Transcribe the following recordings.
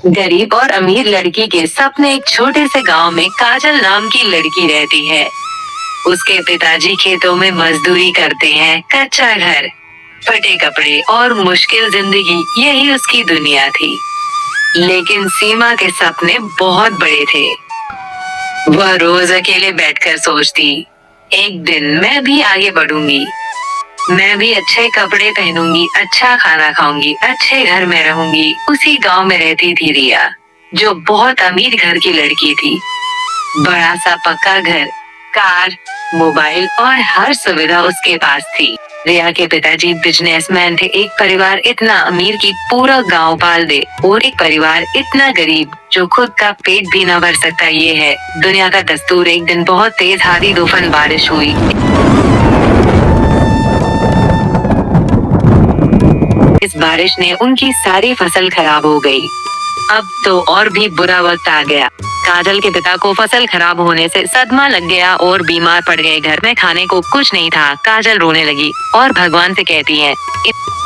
गरीब और अमीर लड़की के सपने। एक छोटे से गांव में काजल नाम की लड़की रहती है। उसके पिताजी खेतों में मजदूरी करते हैं। कच्चा घर, फटे कपड़े और मुश्किल जिंदगी, यही उसकी दुनिया थी। लेकिन सीमा के सपने बहुत बड़े थे। वह रोज अकेले बैठकर सोचती, एक दिन मैं भी आगे बढ़ूंगी। मैं भी अच्छे कपड़े पहनूंगी, अच्छा खाना खाऊंगी, अच्छे घर में रहूंगी। उसी गांव में रहती थी रिया, जो बहुत अमीर घर की लड़की थी। बड़ा सा पक्का घर, कार, मोबाइल और हर सुविधा उसके पास थी। रिया के पिताजी बिजनेसमैन थे। एक परिवार इतना अमीर कि पूरा गांव पाल दे, और एक परिवार इतना गरीब जो खुद का पेट भी न भर सकता। ये है दुनिया का दस्तूर। एक दिन बहुत तेज आंधी तूफान बारिश हुई। इस बारिश ने उनकी सारी फसल खराब हो गई। अब तो और भी बुरा वक्त आ गया। काजल के पिता को फसल खराब होने से सदमा लग गया और बीमार पड़ गए। घर में खाने को कुछ नहीं था। काजल रोने लगी और भगवान से कहती है,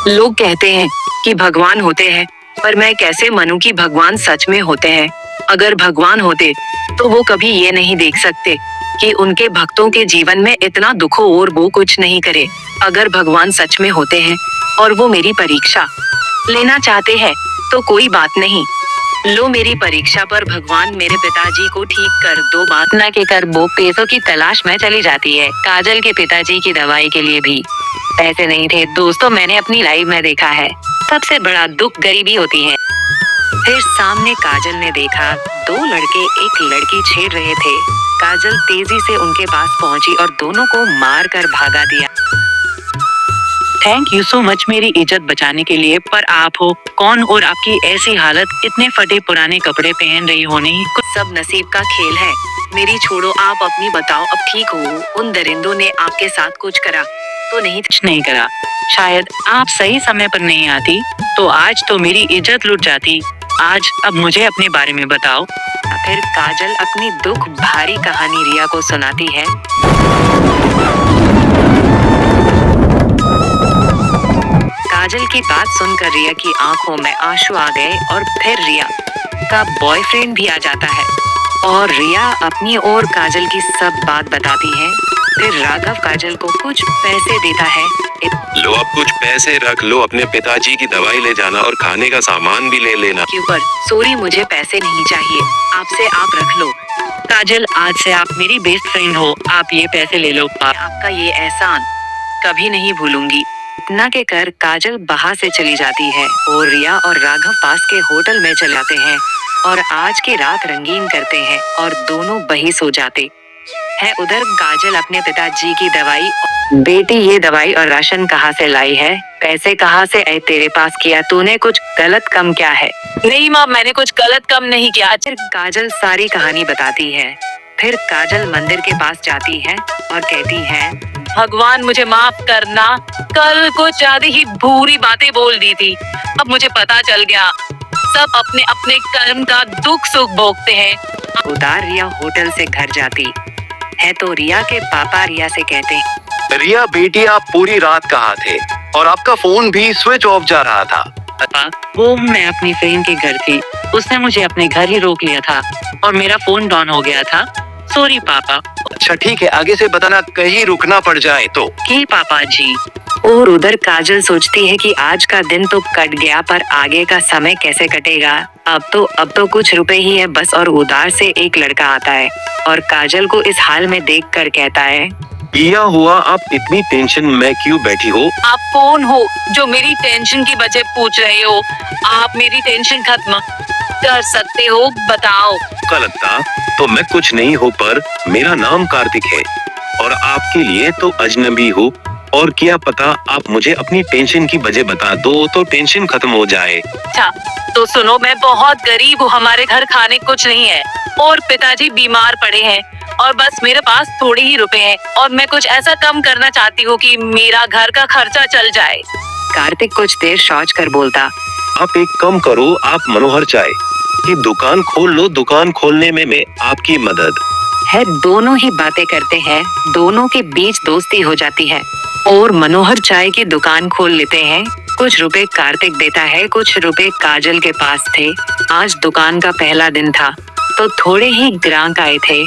लोग कहते हैं कि भगवान होते हैं, पर मैं कैसे मानूं कि भगवान सच में होते हैं। अगर भगवान होते तो वो कभी ये नहीं देख सकते कि उनके भक्तों के जीवन में इतना दुख हो और वो कुछ नहीं करे। अगर भगवान सच में होते हैं और वो मेरी परीक्षा लेना चाहते हैं तो कोई बात नहीं। लो मेरी परीक्षा पर भगवान मेरे पिताजी को ठीक कर दो। बात न के कर वो पैसों की तलाश में चली जाती है। काजल के पिताजी की दवाई के लिए भी पैसे नहीं थे। दोस्तों, मैंने अपनी लाइफ में देखा है, सबसे बड़ा दुख गरीबी होती है। फिर सामने काजल ने देखा, दो लड़के एक लड़की छेड़ रहे थे। काजल तेजी से उनके पास पहुंची और दोनों को मार कर भागा दिया। थैंक यू सो मच मेरी इज्जत बचाने के लिए, पर आप हो कौन और आपकी ऐसी हालत? इतने फटे पुराने कपड़े पहन रही हो। नहीं, कुछ सब नसीब का खेल है। मेरी छोड़ो, आप अपनी बताओ, अब ठीक हो? उन दरिंदों ने आपके साथ कुछ करा तो नहीं? कुछ नहीं करा। शायद आप सही समय पर नहीं आती तो आज तो मेरी इज्जत लुट जाती। आज अब मुझे अपने बारे में बताओ। फिर काजल अपनी दुख भारी कहानी रिया को सुनाती है। काजल की बात सुनकर रिया की आंखों में आंसू आ गए और फिर रिया का बॉयफ्रेंड भी आ जाता है और रिया अपनी और काजल की सब बात बताती है। फिर राघव काजल को कुछ पैसे देता है। लो, अब कुछ पैसे रख लो, अपने पिताजी की दवाई ले जाना और खाने का सामान भी ले लेना। क्यों पर? सॉरी, मुझे पैसे नहीं चाहिए आपसे, आप रख लो। काजल, आज से आप मेरी बेस्ट फ्रेंड हो, आप ये पैसे ले लो। आपका ये एहसान कभी नहीं भूलूंगी। इतना के कर काजल बाहर से चली जाती है और रिया और राघव पास के होटल में चले जाते हैं और आज की रात रंगीन करते हैं और दोनों वहीं सो जाते हैं। उधर काजल अपने पिताजी की दवाई, बेटी ये दवाई और राशन कहाँ से लाई है? पैसे कहाँ से आए तेरे पास? किया तूने कुछ गलत कम क्या है? नहीं माँ, मैंने कुछ गलत कम नहीं किया। काजल सारी कहानी बताती है। फिर काजल मंदिर के पास जाती है और कहती है, भगवान मुझे माफ करना, कल कुछ ज्यादा ही बुरी बातें बोल दी थी। अब मुझे पता चल गया, सब अपने अपने कर्म का दुख सुख भोगते हैं। उदार रिया होटल से घर जाती है तो रिया के पापा रिया से कहते हैं, रिया बेटी, आप पूरी रात कहाँ थे और आपका फोन भी स्विच ऑफ जा रहा था? पापा, वो मैं अपनी फ्रेंड के घर थी, उसने मुझे अपने घर ही रोक लिया था और मेरा फोन डाउन हो गया था। सॉरी पापा। अच्छा ठीक है, आगे से बताना कहीं रुकना पड़ जाए तो। की पापा जी। और उधर काजल सोचती है कि आज का दिन तो कट गया, पर आगे का समय कैसे कटेगा? अब तो कुछ रुपए ही है बस। और उधार से एक लड़का आता है और काजल को इस हाल में देखकर कहता है, क्या हुआ? आप इतनी टेंशन में क्यों बैठी हो? आप कौन हो जो मेरी टेंशन की वजह पूछ रहे हो? आप मेरी टेंशन खत्म कर सकते हो, बताओ। कलकत्ता तो मैं कुछ नहीं हूँ, पर मेरा नाम कार्तिक है और आपके लिए तो अजनबी हूँ। और क्या पता आप मुझे अपनी टेंशन की वजह बता दो तो टेंशन खत्म हो जाए। अच्छा तो सुनो, मैं बहुत गरीब हूँ, हमारे घर खाने कुछ नहीं है और पिताजी बीमार पड़े हैं और बस मेरे पास थोड़े ही रुपए हैं और मैं कुछ ऐसा कम करना चाहती हूँ कि मेरा घर का खर्चा चल जाए। कार्तिक कुछ देर सोच कर बोलता, आप एक कम करो, आप मनोहर चाय की दुकान खोल लो, दुकान खोलने में मैं आपकी मदद है। दोनों ही बातें करते हैं, दोनों के बीच दोस्ती हो जाती है और मनोहर चाय की दुकान खोल लेते हैं। कुछ रुपए कार्तिक देता है, कुछ रुपए काजल के पास थे। आज दुकान का पहला दिन था तो थोड़े ही ग्राहक आए थे।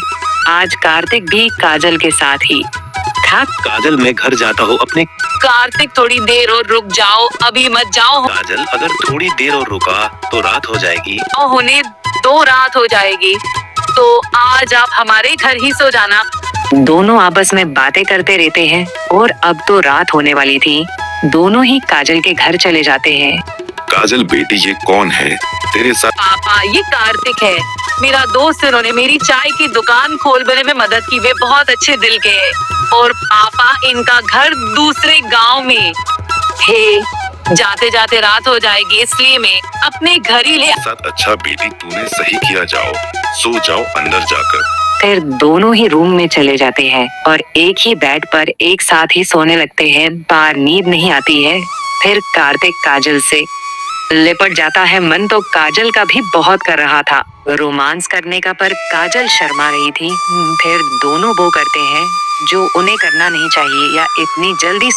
आज कार्तिक भी काजल के साथ ही था। काजल मैं घर जाता हूँ अपने। कार्तिक थोड़ी देर और रुक जाओ, अभी मत जाओ। काजल अगर थोड़ी देर और रुका तो रात हो जाएगी। होने दो, रात हो जाएगी तो आज आप हमारे घर ही सो जाना। दोनों आपस में बातें करते रहते हैं और अब तो रात होने वाली थी। दोनों ही काजल के घर चले जाते हैं। काजल बेटी ये कौन है तेरे साथ? पापा ये कार्तिक है, मेरा दोस्त। इन्होंने मेरी चाय की दुकान खोलने में मदद की, वे बहुत अच्छे दिल के हैं। और पापा इनका घर दूसरे गांव में है। जाते जाते रात हो जाएगी इसलिए मैं अपने घर ही ले। साथ अच्छा बेटी तूने सही किया, जाओ सो जाओ अंदर जाकर। फिर दोनों ही रूम में चले जाते हैं और एक ही बेड पर एक साथ ही सोने लगते हैं। बाहर नींद नहीं आती है। फिर कार्तिक काजल से लिपट जाता है। मन तो काजल का भी बहुत कर रहा था रोमांस करने का, पर काजल शर्मा रही थी। फिर दोनों वो करते हैं जो उन्हें करना नहीं चाहिए या इतनी जल्दी।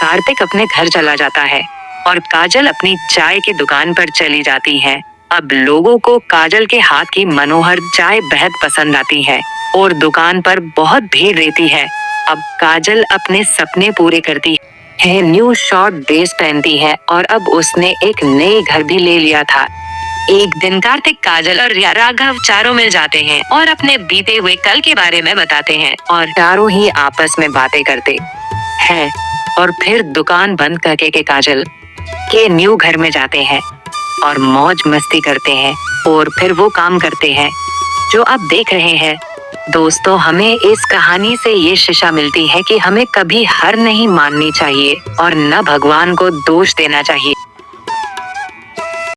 कार्तिक अपने घर चला जाता है और काजल अपनी चाय की दुकान पर चली जाती है। अब लोगों को काजल के हाथ की मनोहर चाय बेहद पसंद आती है और दुकान पर बहुत भीड़ रहती है। अब काजल अपने सपने पूरे करती है। न्यू शॉर्ट ड्रेस पहनती है और अब उसने एक नए घर भी ले लिया था। एक दिन कार्तिक, काजल और राघव चारों मिल जाते हैं और अपने बीते हुए कल के बारे में बताते हैं और चारों ही आपस में बातें करते हैं। और फिर दुकान बंद करके के काजल के न्यू घर में जाते हैं और मौज मस्ती करते हैं और फिर वो काम करते हैं जो आप देख रहे हैं। दोस्तों, हमें इस कहानी से ये शिक्षा मिलती है कि हमें कभी हार नहीं माननी चाहिए और न भगवान को दोष देना चाहिए।